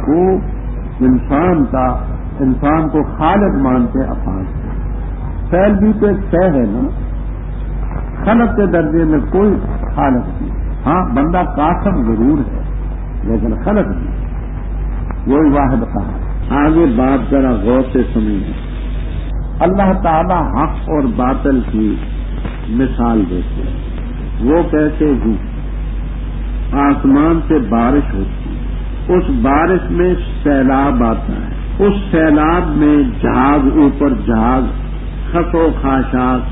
کو انسان کو خالق مانتے افعال سے. فعل بھی تو ایک شے ہے نا. خلق کے درجے میں کوئی خالق نہیں. ہاں بندہ قاسم ضرور ہے لیکن خلق نہیں. وہی واحد کہا. آگے بات ذرا غور سے سنیے. اللہ تعالی حق اور باطل کی مثال دیتے ہیں. وہ کہتے ہیں آسمان سے بارش ہوتی ہے, اس بارش میں سیلاب آتا ہے, اس سیلاب میں جھاگ اوپر جھاگ, خس و خاشاک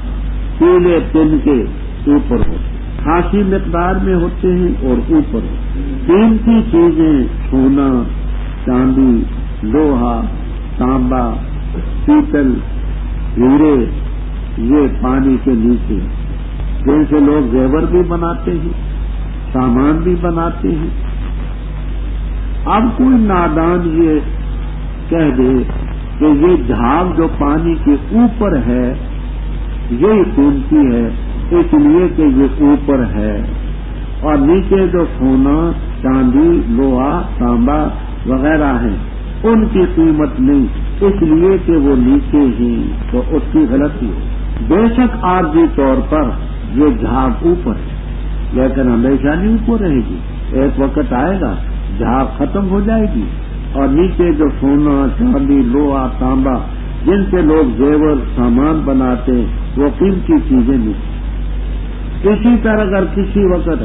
پیلے تن کے اوپر ہوتے ہیں, خاصی مقدار میں ہوتے ہیں اور اوپر ہوتے ہیں. قیمتی چیزیں سونا چاندی لوہا تانبا پیتل ہیرے یہ پانی کے نیچے, جن سے لوگ زیور بھی بناتے ہیں سامان بھی بناتے ہیں. اب کوئی نادان یہ کہہ دے کہ یہ جھاگ جو پانی کے اوپر ہے یہی قیمتی ہے اس لیے کہ یہ اوپر ہے, اور نیچے جو سونا چاندی لوہا تانبا وغیرہ ہیں ان کی قیمت نہیں اس لیے کہ وہ نیچے ہی, تو اس کی غلطی ہے. بے شک عارضی طور پر یہ جھاگ اوپر ہے لیکن ہمیشہ نہیں اوپر رہے گی. ایک وقت آئے گا جھاگ ختم ہو جائے گی اور نیچے جو سونا چاندی لوہا تانبا جن سے لوگ زیور سامان بناتے ہیں وہ قیمتی چیزیں نہیں. اسی طرح اگر کسی وقت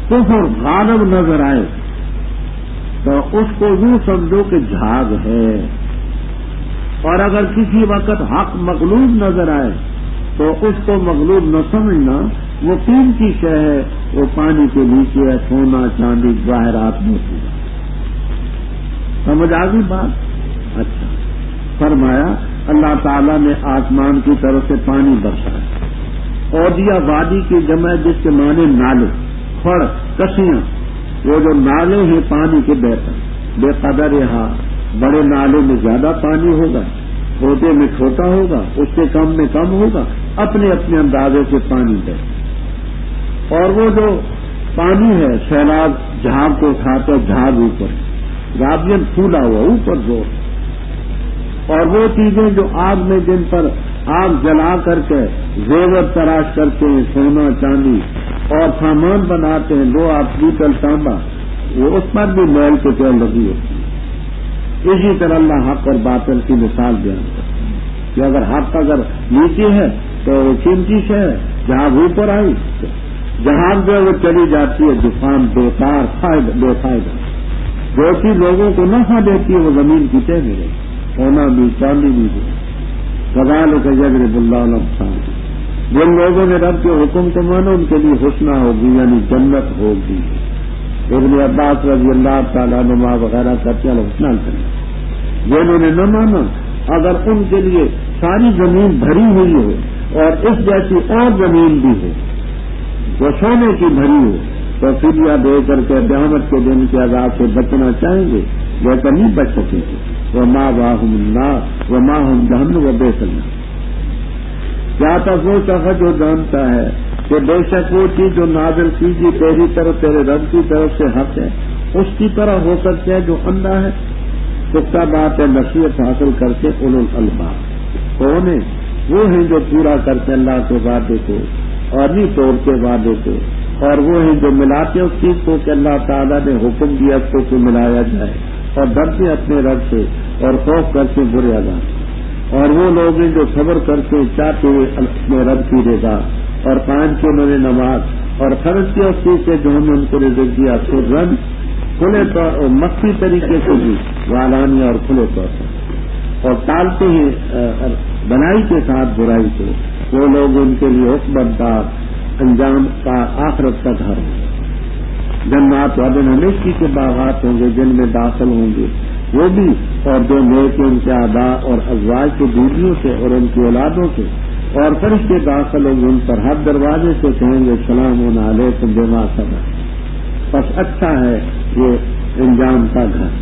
کفر غالب نظر آئے تو اس کو یوں سمجھو کہ جھاگ ہے, اور اگر کسی وقت حق مغلوب نظر آئے تو اس کو مغلوب نہ سمجھنا, وہ قیمتی شے ہے, وہ پانی کے نیچے ہے, سونا چاندی جواہرات موجود ہے. سمجھ آ گئی بات؟ اچھا. فرمایا اللہ تعالیٰ نے آسمان کی طرف سے پانی برسایا. اودیا وادی کی جمع جس کے معنی نالے کھڑ کسیاں, وہ جو نالے ہیں پانی کے بہتر بے قدر یہاں, بڑے نالے میں زیادہ پانی ہوگا, چھوٹے میں چھوٹا ہوگا, اس سے کم میں کم ہوگا, اپنے اپنے اندازے سے پانی بہتا. اور وہ جو پانی ہے سیلاب جھاگ کو اٹھاتا, جھاگ اوپر رابین پھولا ہوا اوپر زور, اور وہ چیزیں جو آگ میں جن پر آگ جلا کر کے زیور تراش کرتے ہیں سونا چاندی اور سامان بناتے ہیں لوہا پیتل تانبا, وہ اس پر بھی میل کے تیل لگی ہوتی ہے. اسی طرح اللہ حق اور باطل کی مثال بیان کرتے ہیں کہ اگر حق اگر نیچے ہے تو وہ قیمتی شے ہے, جہاں اوپر آئی جہاں جو وہ چلی جاتی ہے دفان بیکار بے فائدہ. جو چیز لوگوں کو نفع دیتی ہے وہ زمین کی تہ میں رہے, سونا بھی چاندی بھی دے. غزال کا یضرب اللہ الامثال, جن لوگوں نے رب کے حکم کو مانا ان کے لیے حسنہ ہوگی یعنی جنت ہوگی. ابن عباس رضی اللہ تعالیٰ عنہ وغیرہ کرتے حسنہ کرنا. جنہوں نے نہ مانا اگر ان کے لیے ساری زمین بھری ہوئی ہو اور اس جیسی اور زمین بھی ہو جو سونے کی بھری ہو تو فدیہ دے کر کے قیامت کے دن کے عذاب سے بچنا چاہیں گے لیکن نہیں بچ سکیں گے. وما واہم النار وما ہم جہنم وبئس المصیر. کیا تھا وہ شخص جو جانتا ہے کہ بے شک وہ چیز جو نازل کیجیے تیری طرف تیرے رب کی طرف سے حق ہے اس کی طرح ہو سکتا ہے جو اندھا ہے. پختہ بات ہے نصیحت حاصل کرتے اولو الالباب. کون ہیں؟ وہ ہیں جو پورا کرتے اللہ کے وعدے کو اور نہیں توڑتے وعدے کو, اور وہ ہیں جو ملاتے اس چیز کو کہ اللہ تعالیٰ نے حکم دیا اس کو کہ ملایا جائے, اور ڈرتے اپنے رب سے اور خوف کرتے برے عذاب. اور وہ لوگ ہیں جو صبر کرتے چاہتے ہوئے اپنے رب کی رضا, اور قائم کی انہوں نے نماز اور خرچ کیا اس چیز سے جو ہم نے ان کو رزق دیا سرن کھلے طور اور مخفی طریقے سے بھی والانی اور کھلے طور پر, اور ٹالتے ہیں بنائی کے ساتھ برائی کو. وہ لوگ ان کے لیے عقبت دار انجام کا آخرت کا گھر ہے. جنات عدن ہمیشگی کے باغات ہوں گے جن میں داخل ہوں گے وہ بھی, اور جو نیک ان کے اعضاء اور ازواج کی بیویوں سے اور ان کی اولادوں سے, اور فرشتے داخل ہوں گے ان پر ہر دروازے سے کہیں گے سلام علیکم بما صبرتم. بس اچھا ہے یہ انجام کا گھر.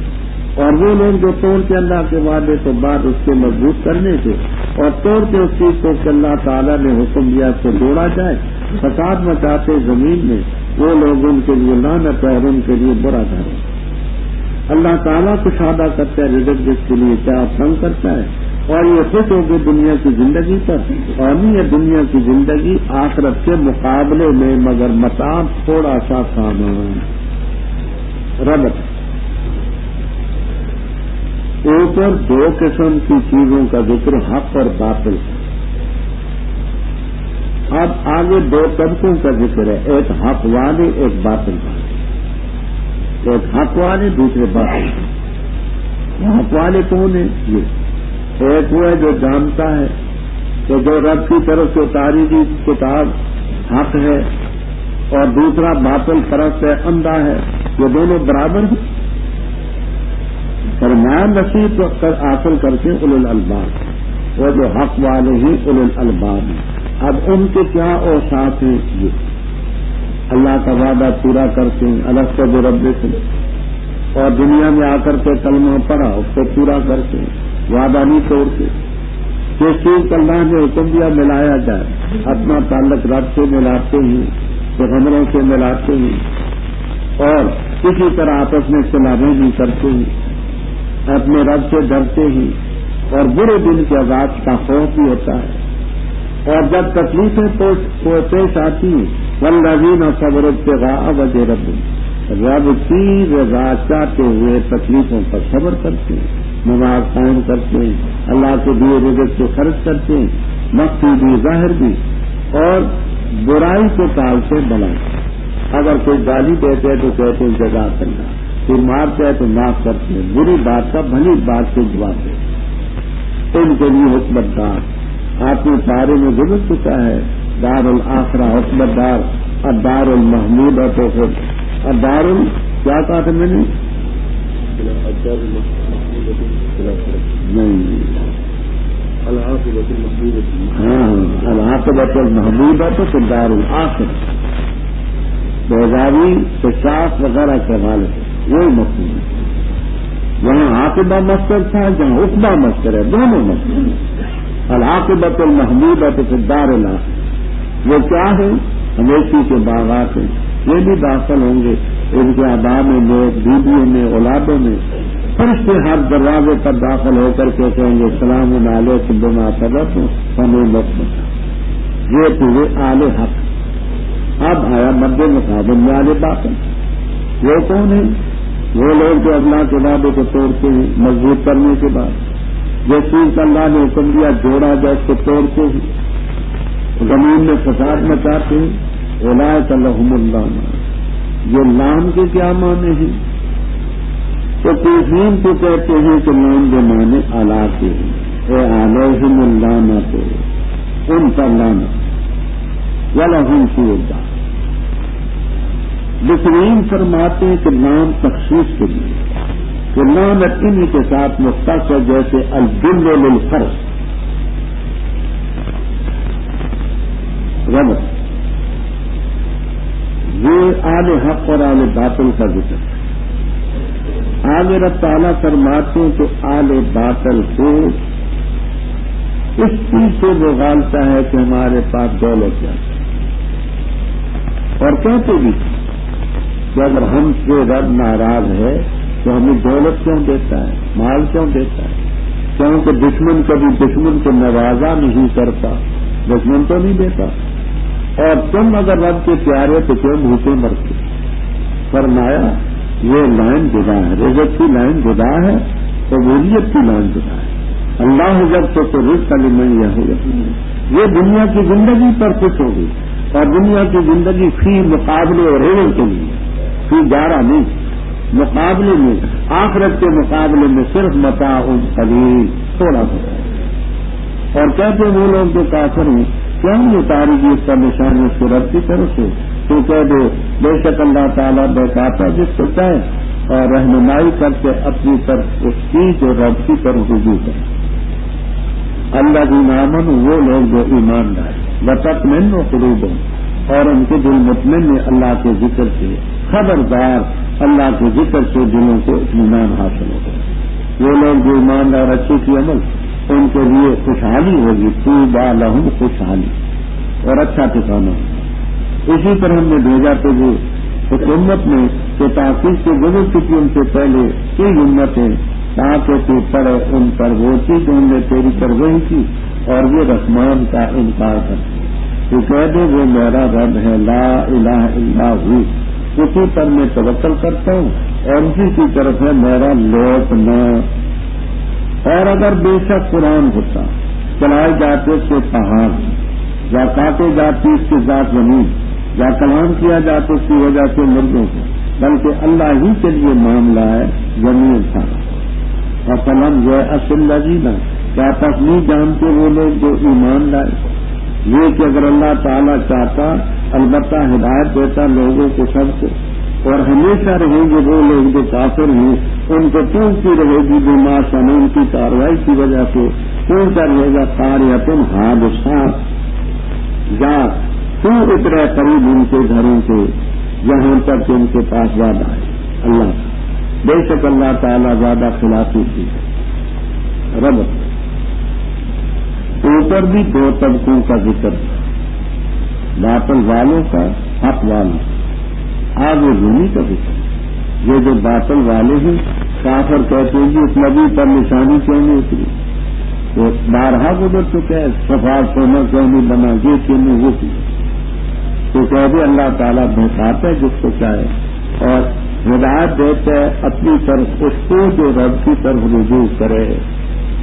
اور وہ لوگ جو توڑتے اللہ کے وعدے کو بعد اس کے مضبوط کرنے سے اور توڑتے اس چیز کو کہ اللہ تعالیٰ نے حکم دیا اس کو توڑا جائے, فساد مچاتے زمین میں, وہ لوگ ان کے لیے لعنت ہے اور ان کے لیے برا گھر ہے. اللہ تعالیٰ کشادہ کرتا ہے رزق جس کے لیے کیا تنگ کرتا ہے، اور یہ خوش ہو گئے دنیا کی زندگی پر، اور نہیں ہے دنیا کی زندگی آخرت کے مقابلے میں مگر متاع تھوڑا سا سامان ربط۔ اوپر دو قسم کی چیزوں کا ذکر حق اور باطل، اب آگے دو طبقوں کا ذکر ہے، ایک حق والے ایک باطل والے، ایک حق والے دوسرے باطل والے۔ حق والے کون ہیں؟ یہ ایک وہ ہے جو جانتا ہے کہ جو رب کی طرف سے اتاری گئی کتاب حق ہے، اور دوسرا باطل پرست ہے، اندھا ہے، یہ دونوں برابر ہیں۔ فرمایا نصیب حاصل کرتے اولو الالباب، وہ جو حق والے ہی اولو الالباب ہیں۔ اب ان کے کیا اوصاف ہیں؟ یہ اللہ کا وعدہ پورا کرتے ہیں، الگ بربکم، اور دنیا میں آ کر کے کلمہ پڑھا اس کو پورا کرتے ہیں، وعدہ نہیں توڑتے۔ جس چیز اللہ نے حکم دیا ملایا جائے، اپنا تعلق رب سے ملاتے ہیں، پیغمبروں سے ملاتے ہیں، اور کسی طرح آپس میں اختلافیں بھی کرتے ہیں، اپنے رب سے ڈرتے ہیں، اور برے دن کے عذاب کا خوف بھی ہوتا ہے، اور جب تکلیفیں پیش آتی ہیں والذین صبروا ابتغاء وجہ ربہم، رب کی رضا چاہتے ہوئے تکلیفوں پر صبر کرتے ہیں، نماز قائم کرتے ہیں، اللہ کے دیے رزق کو خرچ کرتے ہیں، مخفی بھی ظاہر بھی، اور برائی کے کال سے بلائیں۔ اگر کوئی گالی دیتے تو کہتے ہیں جزاک اللہ، پھر مارتے ہیں تو معاف کرتے ہیں، بری بات کا بھلی بات سے جواب دیتے۔ ان کے لیے حکمت دار آپ نے پارے میں گزر چکا ہے، دار الآخرہ حکمت دار، الدار المحمود، تو پھر الدار کیا کہا تھا میں نے؟ ہاں العاقبۃ المحمودہ تو پھر دار الآخرہ، بیزاری پچاس وغیرہ کے حوالے سے وہی مفہوم ہے۔ وہاں عاقبہ مصدر تھا، جہاں عقبہ مصدر ہے، دونوں مصدر ہیں۔ العاقبۃ المحمودہ تو پھر دار الآخرہ، وہ کیا ہے؟ ہمیشی کے باغات ہیں، یہ بھی داخل ہوں گے ان کے آباء میں، بیویوں میں، اولادوں میں۔ فرشتے ہر دروازے پر داخل ہو کر کے کہیں گے سلام علیکم بما صبرتم فنعم العقبیٰ، یہ پورے آل حق۔ اب آیا مد مقابل میں آل باطل، وہ کون ہیں؟ وہ لوگ جو اللہ کے وعدے کو توڑتے ہیں مضبوط کرنے کے بعد، جو چیز اللہ نے حکم دیا جوڑا جائے اس کو توڑتے ہیں، زمین میں فساد مچاتے ہیں۔ اولئک لہم اللعنہ، یہ لام کے کیا معنی ہیں؟ تو تیسین کو کہتے ہیں کہ لام کے معنی اعلیٰ کے ہیں، اے علیہم اللعنۃ، ان پر لعنت، ولہم سوء الدار۔ بہترین فرماتے ہیں کہ نام تخصیص کے لیے، کہ نام انہی کے ساتھ مختص ہے، جیسے الجل للفرس ربط، یہ آل حق اور آل باطل کا ذکر ہے۔ آگے رب تعالیٰ فرماتے ہیں کہ آل باطل کو اس چیز سے بغالتا ہے کہ ہمارے پاس دولت ہے، اور کہتے بھی کہ اگر ہم سے رب ناراض ہے تو ہمیں دولت کیوں دیتا ہے، مال کیوں دیتا ہے؟ کیونکہ دشمن کبھی دشمن کو نوازا نہیں کرتا، دشمن تو نہیں دیتا، اور تم اگر رب کے پیارے تو کیوں بھوکے مرتے؟ فرمایا یہ لائن جدا ہے، رزق کی لائن جدا ہے، قبولیت کی لائن جدا ہے۔ اللہ جب تو رزق لمن یشاء، یہ دنیا کی زندگی پر خوش ہوگی، اور دنیا کی زندگی فی مقابلے اور رزق کے لیے، فی جارہ نہیں، مقابلے میں، آخرت کے مقابلے میں صرف متاع قلیل، تھوڑا سا۔ اور کہتے ہیں وہ لوگ جو کافر ہیں کیا نہیں اتاری گی اس کا نشان اس کو رب کی طرف سے، تو کہہ دو بے شک اللہ تعالیٰ بہتاتا جس کو چاہے، اور رہنمائی کرتے اپنی طرف اس کی جو رب کی طرف رجوع کرے۔ اللہ کی نامن، وہ لوگ جو ایمان لائے، وتطمئن قلوبہم، اور ان کے دل مطمئن ہے اللہ کے ذکر سے، خبردار اللہ کے ذکر سے دلوں کو اطمینان حاصل ہوگا۔ وہ لوگ جو ایمان لائے اچھے کی عمل، ان کے لیے خوشحالی ہوگی، طوبی لہم، خوشحالی اور اچھا ٹھکانہ۔ اسی پر ہم نے بھیجا تو وہ اس امت میں تو تحقیق سے گزر چکی ان سے پہلے کئی امتیں تاکہ تو پڑے ان پر وہ چیز ہم نے تیری پر وہی کی اور یہ رحمان کا انکار کرتی تو کہہ دے وہ میرا رب ہے لا الہ الا ہو، اسی پر میں توکل کرتا ہوں اور اسی کی طرف ہے میرا لوٹنا۔ اور اگر بے شک قرآن ہوتا چلائے جاتے اس کے پہاڑ یا کاٹے جاتی اس کی ذات زمین یا کلام کیا جاتا اس کی وجہ سے مردوں کو، بلکہ اللہ ہی کے لیے معاملہ ہے زمین سارا۔ اور فلم یہ اصل لذیذ کیا تک نہیں جانتے وہ لوگ جو ایمان لائے، یہ کہ اگر اللہ تعالیٰ چاہتا البتہ ہدایت دیتا لوگوں کو سب کو، اور ہمیشہ رہیں گے وہ لوگ جو کافر ہیں ان کو ٹوٹتی رہے گی بیمار قانون کی کارروائی کی وجہ سے ٹوٹتا رہے گا قاریۃ حادثات، یا تو اترے قریب ان کے گھروں سے جہاں تک ان کے پاس یاد آئے اللہ کا۔ بے شک اللہ تعالیٰ زیادہ خلافی کی رب۔ اوپر بھی دو طبقوں کا ذکر، باطل والوں کا، حق والوں، آگے دینی کا ذکر۔ یہ جو باطل والے ہیں کافر کہتے ہیں کہ اس نبی پر نشانی کیوں نہیں اتری، تو بارہا گزر چکے صفا سونا کیوں نہیں بنا، یہ کیوں نہیں وہ کی، تو کہہ دے اللہ تعالیٰ بہتاتا ہے جس کو چاہے اور ہدایت دیتا ہے اپنی طرف اس کو جو رب کی طرف رجوع کرے۔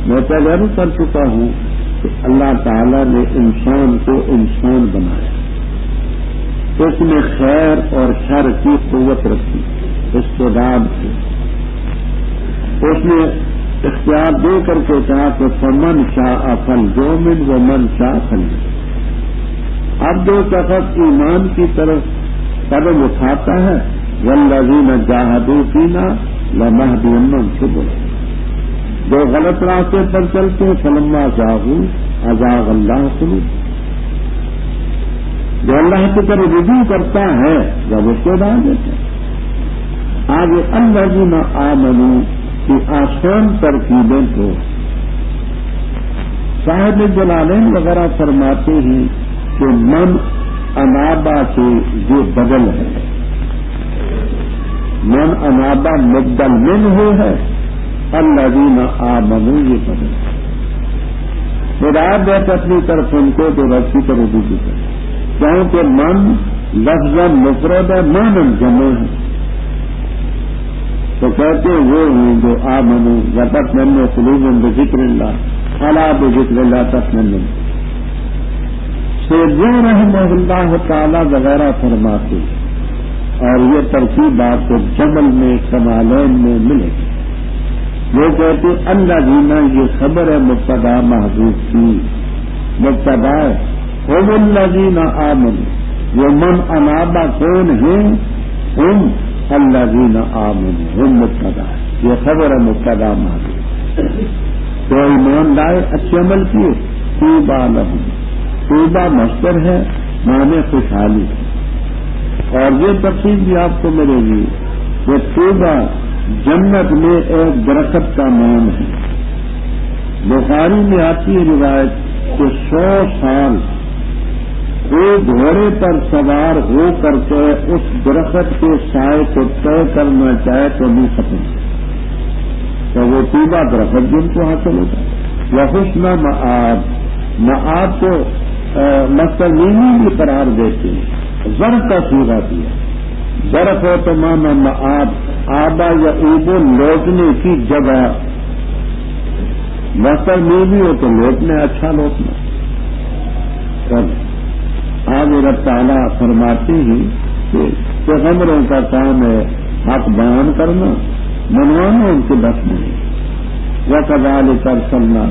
میں پہلے عرض کر چکا ہوں کہ اللہ تعالیٰ نے انسان کو انسان بنایا، اس نے خیر اور شر کی قوت رکھی استعداد سے، اس نے اختیار دے کر کے کہا کہ فمن شاء فلیؤمن ومن شاء فلیکفر۔ اب جو شخص ایمان کی طرف قدم اٹھاتا ہے والذین جاہدوا فینا لنہدینہم سبلنا، جو غلط راستے پر چلتے فلما زاغوا ازاغ اللہ قلوبہم، جو اللہ کی طرف رجوع کرتا ہے جب اس کو ڈال دیتا ہے۔ آگے الذین آمنوا کی آسان ترکیبیں تو صاحب جلالین وغیرہ فرماتے ہیں کہ من انابا سے یہ بدل ہے، من انابا مبدل من ہو ہے، الذین آمنوا یہ بدل ہے۔ ہدایت دیتا اپنی طرف ان کو جو رب کی طرف رجوع کرے، کیونکہ من لفظ مفرد ہے، من جمع ہے، تو کہتے وہ ہیں جو آمنوا وتطمئن قلوبهم بذکر اللہ، الا بذکر اللہ تطمئن القلوب۔ سیدنا رحمہ اللہ تعالی وغیرہ فرماتے اور یہ ترکیب آپ کو جمل میں کمالین میں ملے گی۔ وہ کہتے الذین، یہ خبر ہے مبتدا محذوف کی، مبتدا هم الذین آمنوا، وہ من انابا کون ہیں، ہم الذین آمنوا، ہم مبتدا، یہ خبر ہے مبتدا محذوف۔ تو ایمان لائے اچھے عمل کیے، طوبی لہم، طوبی مصدر ہے معنی خوشحالی، اور یہ تفصیل بھی آپ کو ملے گی کہ طوبی جنت میں ایک درخت کا نام ہے۔ بخاری میں آتی ہے روایت کہ 100 سال ایک گھوڑے پر سوار ہو کر کے اس درخت کے سائے کو طے کرنا چاہے تو نہیں ختم، تو وہ طوبی درخت جن کو حاصل ہوتا ہے۔ وحسن مآب، مآب کو مستقبلی بھی قرار دیتے ہیں، ظرف کا صیغہ دیا، ظرف ہو تو مانا مآب، آبا یا ایبو لوٹنے کی جگہ، مستقبلی ہو تو لوٹنے، اچھا لوٹنا۔ آج رب تعالیٰ فرماتے ہیں کہ پیغمبروں کا کام ہے حق بیان کرنا، منوانا ان کے بس نہیں۔ وَكَذَلِكَ أَرْسَلْنَا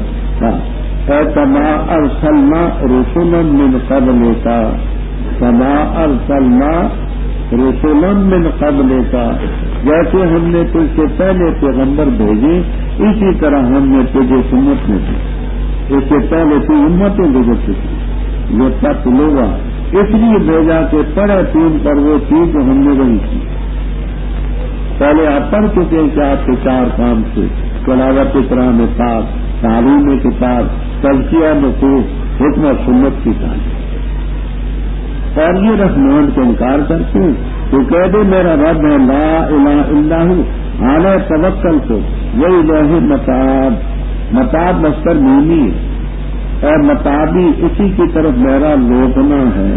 كَمَا أَرْسَلْنَا رُسُلًا مِّن قَبْلِكَ، كَمَا أَرْسَلْنَا رُسُلًا مِّن قَبْلِكَ، جیسے ہم نے تجھ سے پہلے پیغمبر بھیجے اسی طرح ہم نے تجھے سنت میں دی، اس سے پہلے تو امتیں گزر چکی، یہ تک لوگا اس لیے بھیجا کہ پڑھے تین پر وہ چیز جو ہم نے وہی کی۔ پہلے آپ پڑھ چکے کہ آپ کے 4 کام تھے، تلاوت قرآن پاک، تعلیم کتاب، تزکیہ نصوص، حکم و سنت کی تعلیم، اور یہ رحمان کو انکار کرتے ہیں تو کہہ دے میرا رب ہے لا الہ الا ہو علیہ توکل تو یہی الہ متاب، متاب مصدر میمی ہے اور متابی اسی کی طرف میرا لوٹنا ہے،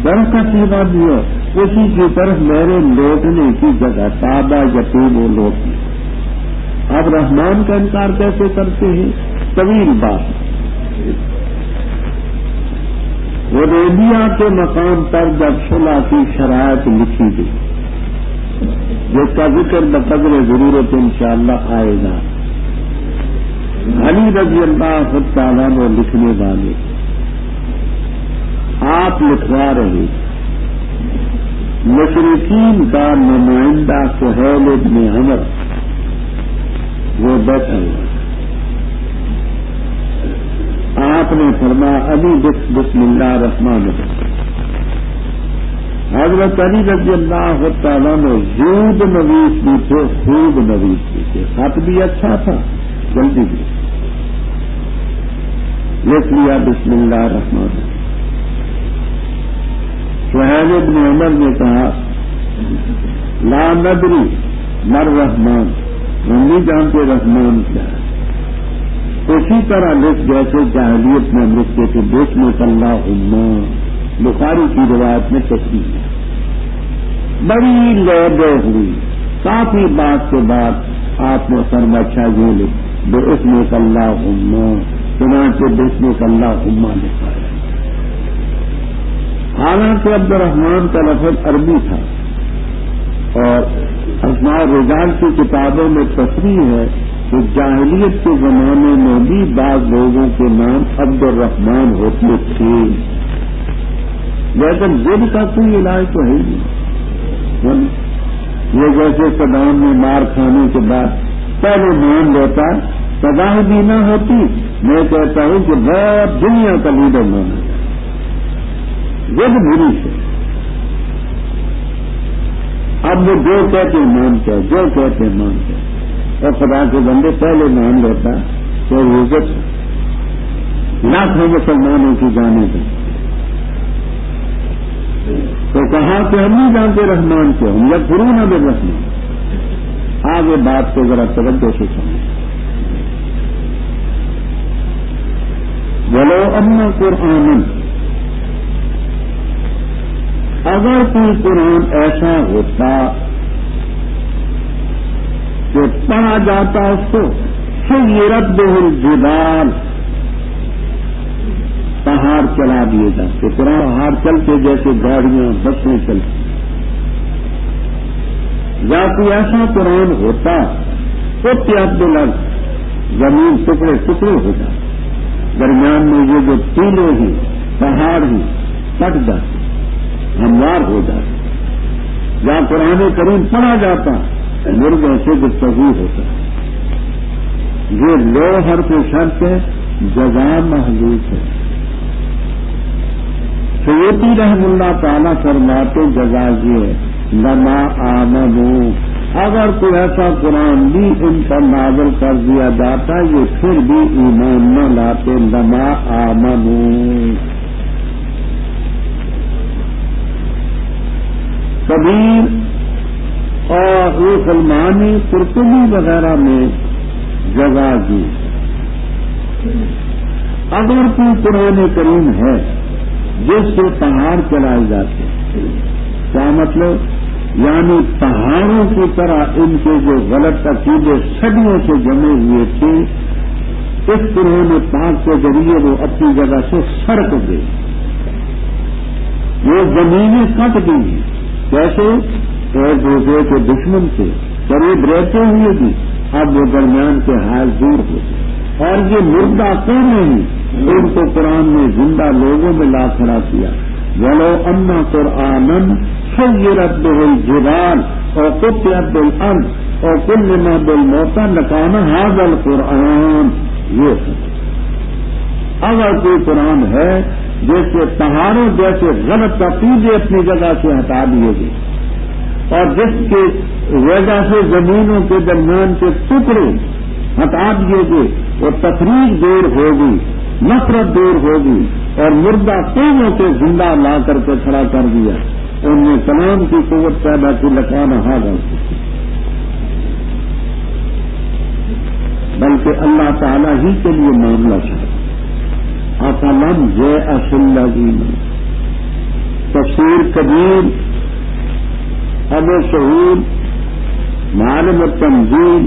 برکت سیدھا بھی ہو اسی کی طرف میرے لوٹنے کی جگہ، تابا یتوب و لوٹنے۔ اب رحمان کا انکار کیسے کرتے ہیں؟ طویل بات۔ حدیبیہ کے مقام پر جب صلح کی شرائط لکھی گئی جس کا ذکر بقدر ضرورت انشاءاللہ آئے گا، علی رضی اللہ تعالیٰ عنہ لکھنے والے آپ لکھوا رہے مشرکین کا نمائندہ سہیل بن عمر وہ بیٹھا ہوا، آپ نے فرمایا ابھی بسم اللہ الرحمن الرحیم۔ حضرت علی رضی اللہ تعالیٰ نے زود نویس بھی تھے، خوب نویس بھی تھے، خط بھی اچھا تھا، جلدی بھی لکھ لیا بسم اللہ الرحمن الرحیم۔ سہیل بن عمر نے کہا لا ندری مر رحمان، ہم نہیں جانتے رحمان کیا ہے۔ اسی طرح لکھ جیسے جاہلیت میں ہم لکھتے تھے بسمک اللہم، بخاری کی روایت میں تصریح ہے۔ بڑی لہر ہوئی، کافی بات کے بعد آپ نے فرمایا اچھا یہ لکھ بسمک اللہم، چنانچہ بسمک اللہم لکھا ہے۔ حالانکہ عبد الرحمان کا لفظ عربی تھا اور اسماء الرجال کی کتابوں میں تصریح ہے کہ جاہلیت کے زمانے میں بھی بعض لوگوں کے نام عبد الرحمان ہوتے تھے، لیکن ضد کا کوئی علاج تو ہے نہیں۔ یہ جیسے صدام میں مار کھانے کے بعد پہلے نام لیتا سزا بھی نہ ہوتی، میں کہتا ہوں کہ بہت دنیا کا لیڈر مانا جائے، ضد بری سے۔ اب وہ جو کہتے مانتے ہیں، جو کہتے مانتے ہیں، اور خدا کے بندے پہلے مان لیتا تو عزت لاکھوں مسلمانوں کی جانے دیں۔ تو کہا کہ ہم نہیں جانتے رحمان کیا، ہم یکفرون بالرحمان۔ آگے بات کو ذرا توجہ سے سمجھیں۔ ولو ان قرآن، اگر کوئی قرآن ایسا ہوتا کہ پڑھا جاتا اس کو سیرت بہ الجبال، پہاڑ چلا دیے جاتے، قرآن پہاڑ چلتے جیسے گاڑیاں بسیں چلتی، یا کوئی ایسا قرآن ہوتا تو عبد الارض، زمین ٹکڑے ٹکڑے ہو جاتے، درمیان میں یہ جو ٹیلے ہی پہاڑ ہی کٹ جاتے، ہموار ہو جاتے، یا قرآن کریم پڑھا جاتا مرغوں سے گفتگو ہوتا۔ یہ لو حرف شرط ہے، جزا محذوف ہے۔ سیوطی رحم اللہ تعالیٰ فرماتے جزا یہ ہے لما آمنوا، اگر کوئی ایسا قرآن بھی ان پر نازل کر دیا جاتا یہ پھر بھی ایمان نہ لاتے، لما آمنوا۔ کبیر اور سلمانی قرطبی وغیرہ میں جگہ دی، اگر کوئی قرآن کریم ہے جس سے پہاڑ چلائے جاتے، کیا مطلب؟ یعنی پہاڑوں کی طرح ان کے جو غلط عقیدے صدیوں سے جمے ہوئے تھے، اس قرآن پاک کے ذریعے وہ اپنی جگہ سے سڑک گئے، یہ زمینیں کٹ گئی، کیسے؟ ایک دوسرے کے دشمن سے قریب رہتے ہوئے بھی اب وہ درمیان کے حال دور ہوتے، اور یہ مردہ کون نہیں، ان کو قرآن نے زندہ لوگوں میں لا کھڑا کیا۔ ولو ان قرآنا سیرت بہ الجبال اور قطعت بالارض اور کلم بالموتى لکان ھذا القرآن، یہ ہے اگر کوئی قرآن ہے جس سے پہاڑوں جیسے غلط عقیدے اپنی جگہ سے ہٹا دیے گئے اور جس کے وجہ سے زمینوں کے درمیان کے ٹکڑے ہٹا دیے گئے اور تفریق دور ہوگی، نفرت دور ہوگی اور مردہ قوموں کے زندہ لا کر کے کھڑا کر دیا، ان میں کلام کی قوت پیدا کی لکانا حاضر، بلکہ اللہ تعالیٰ ہی کے لیے معاملہ تھا۔ افلم یأس الذین، تفسیر کبیر، ابو سعود، معالم التنزیل،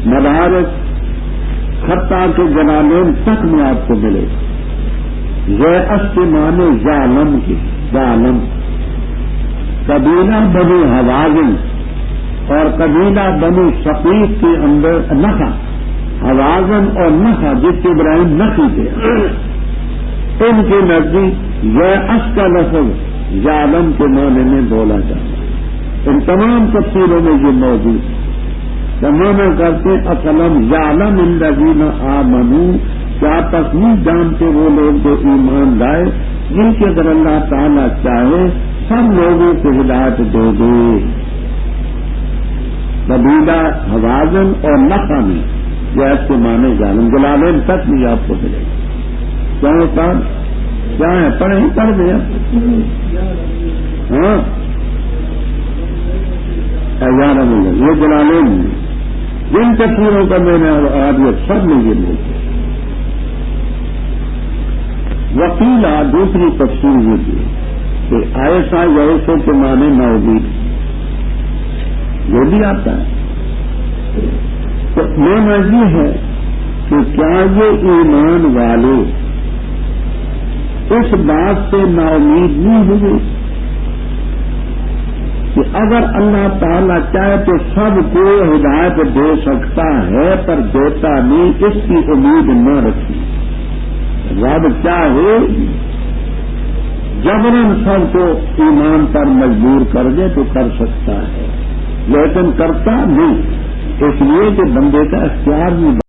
مدارس، حتیٰ کہ جلالین تک میں آپ کو ملے۔ یأس کے معنی ظالم کی، ظالم قبیلہ بنی حوازن اور قبیلہ بنی شقیق کے اندر نخا، حوازن اور نخا جس کے ابراہیم نخی تھے، ان کے نزدیک یأس کا لفظ ظالم کے معنی میں بولا جاتا ہے۔ ان تمام تفسیروں میں یہ موجود ہے۔ مانا کرتے اقلم ظالم الذین آمنوا، کیا پس نہیں جانتے وہ لوگ جو ایمان لائے، جن کے اگر اللہ تعالیٰ چاہے سب لوگوں کو ہدایت دے دے۔ قبیلہ حوازن اور نخا میں جیس کے معنی ظالم، جلالین تک بھی آپ کو ملے گا۔ کیا ہوتا کیا ہے؟ پڑھیں پڑھ دیا ہاں یہ جلالین جن تفسیروں کا میں نے آدمی سب میں یہ لوگ وکیلا دوسری تفسیر یہ تھی کہ ایسا یسو کے معنی ناامید یہ بھی آتا ہے۔ تو مانا یہ ہے کہ کیا یہ ایمان والے اس بات سے ناامید نہیں ہوئے کہ اگر اللہ تعالیٰ چاہے تو سب کو ہدایت دے سکتا ہے پر دیتا نہیں، اس کی امید نہ رکھی۔ رب چاہے جبراً سب کو ایمان پر مجبور کر دے تو کر سکتا ہے، لیکن کرتا نہیں، اس لیے کہ بندے کا اختیار نہیں